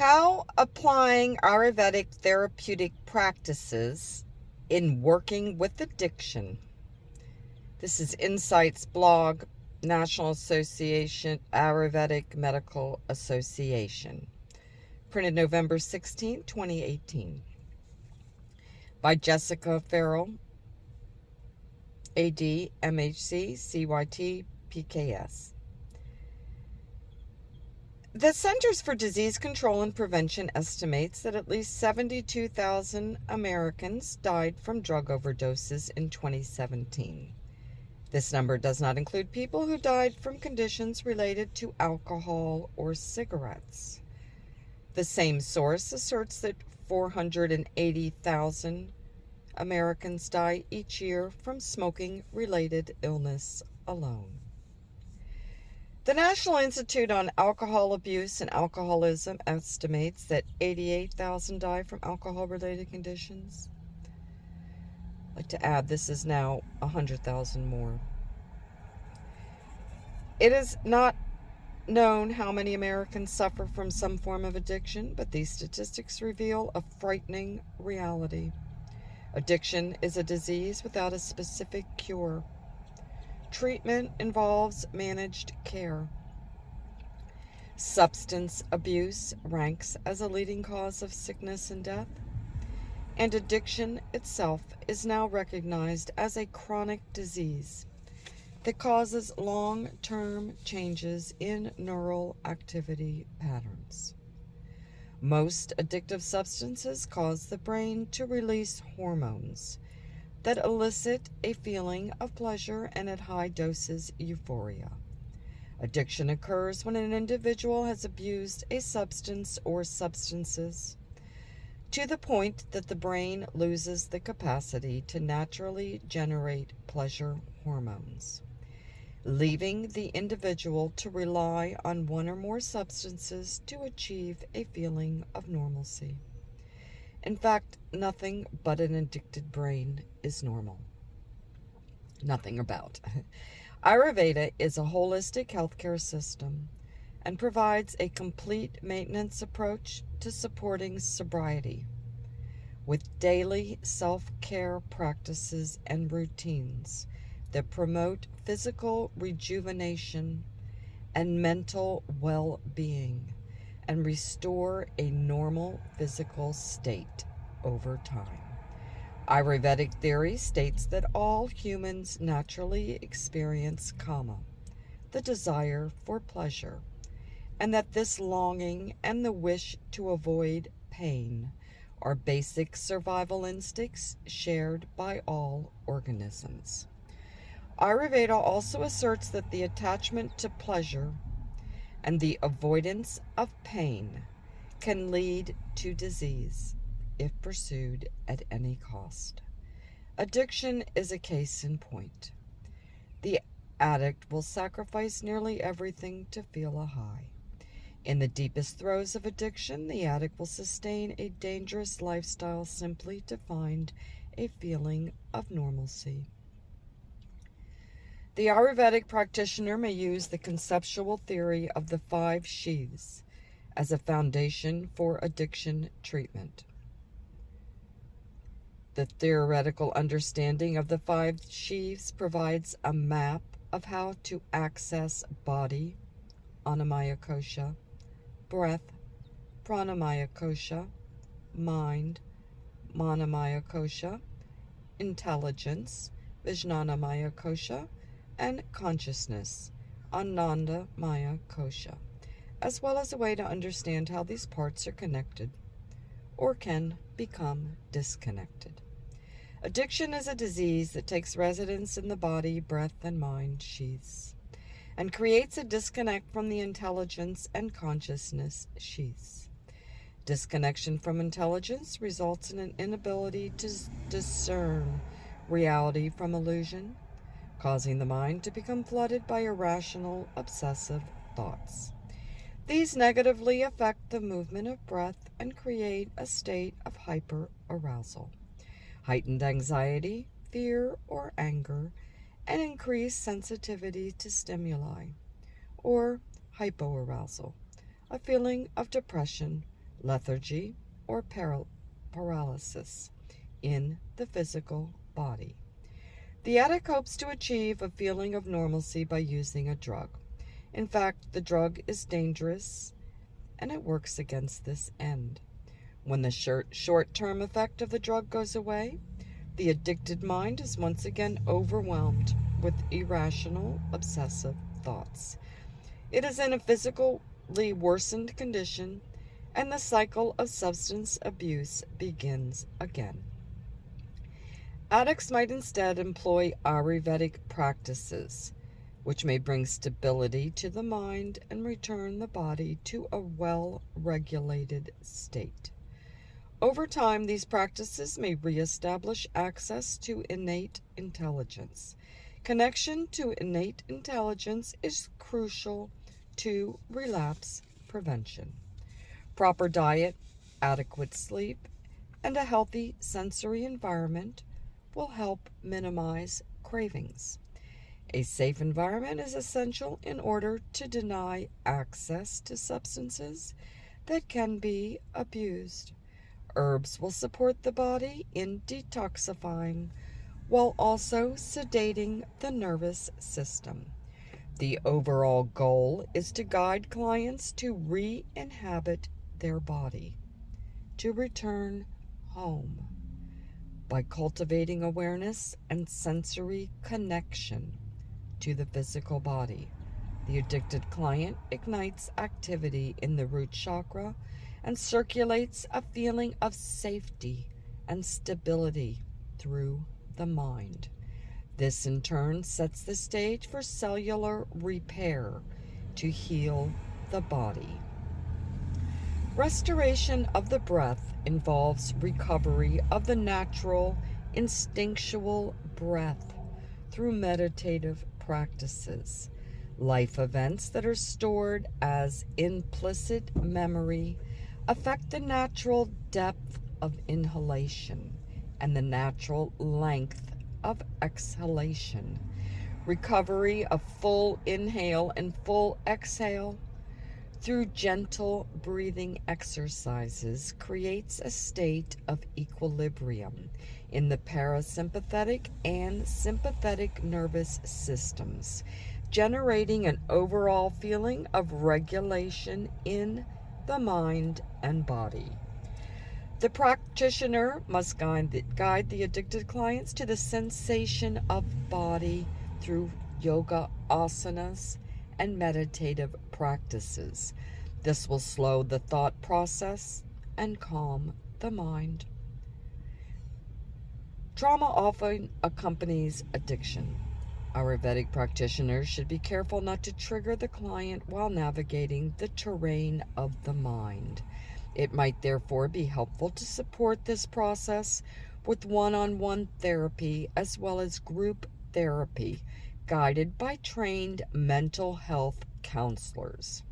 How applying Ayurvedic therapeutic practices in working with addiction. This is Insight's blog, National Association, Ayurvedic Medical Association. Printed November 16, 2018. By Jessica Farrell, AD, MHC, CYT, PKS. The Centers for Disease Control and Prevention estimates that at least 72,000 Americans died from drug overdoses in 2017. This number does not include people who died from conditions related to alcohol or cigarettes. The same source asserts that 480,000 Americans die each year from smoking-related illness alone. The National Institute on Alcohol Abuse and Alcoholism estimates that 88,000 die from alcohol-related conditions. I'd like to add, this is now 100,000 more. It is not known how many Americans suffer from some form of addiction, but these statistics reveal a frightening reality. Addiction is a disease without a specific cure. Treatment involves managed care. Substance abuse ranks as a leading cause of sickness and death, and addiction itself is now recognized as a chronic disease that causes long-term changes in neural activity patterns. Most addictive substances cause the brain to release hormones that elicit a feeling of pleasure and at high doses euphoria. Addiction occurs when an individual has abused a substance or substances to the point that the brain loses the capacity to naturally generate pleasure hormones, leaving the individual to rely on one or more substances to achieve a feeling of normalcy. In fact, nothing but an addicted brain is normal. Nothing about. Ayurveda is a holistic healthcare system and provides a complete maintenance approach to supporting sobriety with daily self-care practices and routines that promote physical rejuvenation and mental well-being and restore a normal physical state over time. Ayurvedic theory states that all humans naturally experience kama, the desire for pleasure, and that this longing and the wish to avoid pain are basic survival instincts shared by all organisms. Ayurveda also asserts that the attachment to pleasure and the avoidance of pain can lead to disease if pursued at any cost. Addiction is a case in point. The addict will sacrifice nearly everything to feel a high. In the deepest throes of addiction, the addict will sustain a dangerous lifestyle simply to find a feeling of normalcy. The Ayurvedic practitioner may use the conceptual theory of the 5 sheaths as a foundation for addiction treatment. The theoretical understanding of the 5 sheaths provides a map of how to access body, annamaya kosha, breath, pranamaya kosha, mind, manamaya kosha, intelligence, vijnanamaya kosha, and consciousness, anandamaya kosha, as well as a way to understand how these parts are connected or can become disconnected. Addiction is a disease that takes residence in the body, breath, and mind sheaths and creates a disconnect from the intelligence and consciousness sheaths. Disconnection from intelligence results in an inability to discern reality from illusion, causing the mind to become flooded by irrational, obsessive thoughts. These negatively affect the movement of breath and create a state of hyperarousal, heightened anxiety, fear, or anger, and increased sensitivity to stimuli, or hypoarousal, a feeling of depression, lethargy, or paralysis in the physical body. The addict hopes to achieve a feeling of normalcy by using a drug. In fact, the drug is dangerous and it works against this end. When the short-term effect of the drug goes away, the addicted mind is once again overwhelmed with irrational, obsessive thoughts. It is in a physically worsened condition, and the cycle of substance abuse begins again. Addicts might instead employ Ayurvedic practices, which may bring stability to the mind and return the body to a well-regulated state. Over time, these practices may reestablish access to innate intelligence. Connection to innate intelligence is crucial to relapse prevention. Proper diet, adequate sleep, and a healthy sensory environment will help minimize cravings. A safe environment is essential in order to deny access to substances that can be abused. Herbs will support the body in detoxifying while also sedating the nervous system. The overall goal is to guide clients to re-inhabit their body, to return home by cultivating awareness and sensory connection to the physical body. The addicted client ignites activity in the root chakra and circulates a feeling of safety and stability through the mind. This in turn sets the stage for cellular repair to heal the body. Restoration of the breath involves recovery of the natural, instinctual breath through meditative practices. Life events that are stored as implicit memory affect the natural depth of inhalation and the natural length of exhalation. Recovery of full inhale and full exhale through gentle breathing exercises creates a state of equilibrium in the parasympathetic and sympathetic nervous systems, generating an overall feeling of regulation in the mind and body. The practitioner must guide the addicted clients to the sensation of body through yoga asanas and meditative practices. This will slow the thought process and calm the mind. Trauma often accompanies addiction. Ayurvedic practitioners should be careful not to trigger the client while navigating the terrain of the mind. It might therefore be helpful to support this process with one-on-one therapy as well as group therapy, guided by trained mental health counselors.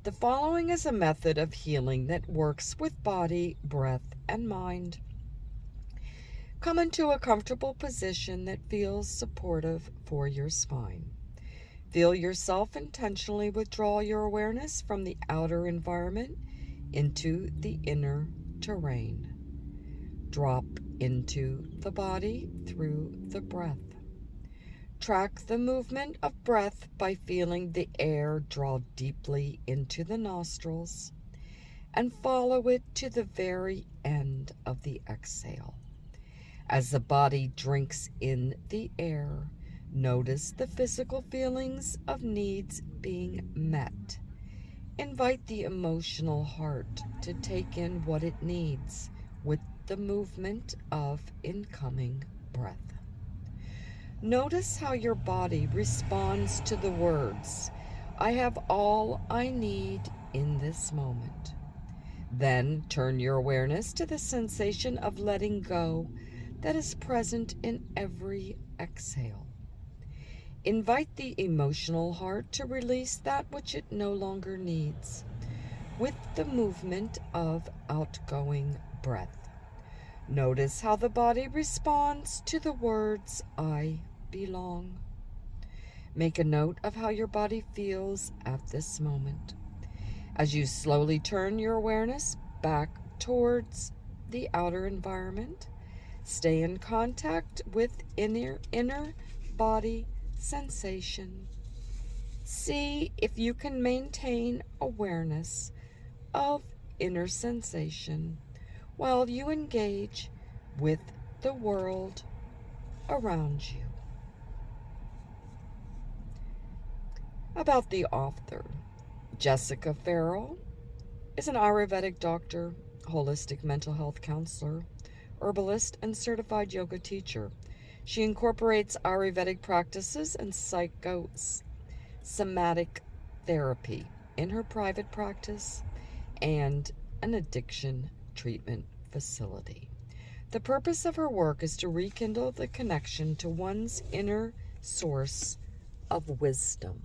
The following is a method of healing that works with body, breath, and mind. Come into a comfortable position that feels supportive for your spine. Feel yourself intentionally withdraw your awareness from the outer environment into the inner terrain. Drop into the body through the breath. Track the movement of breath by feeling the air draw deeply into the nostrils and follow it to the very end of the exhale. As the body drinks in the air, notice the physical feelings of needs being met. Invite the emotional heart to take in what it needs with the movement of incoming breath. Notice how your body responds to the words, "I have all I need in this moment." Then turn your awareness to the sensation of letting go that is present in every exhale. Invite the emotional heart to release that which it no longer needs with the movement of outgoing breath. Notice how the body responds to the words, "I belong." Make a note of how your body feels at this moment. As you slowly turn your awareness back towards the outer environment. Stay in contact with inner body sensation. See if you can maintain awareness of inner sensation while you engage with the world around you. About the author, Jessica Farrell is an Ayurvedic doctor, holistic mental health counselor, herbalist, and certified yoga teacher. She incorporates Ayurvedic practices and psychosomatic therapy in her private practice and an addiction treatment facility. The purpose of her work is to rekindle the connection to one's inner source of wisdom.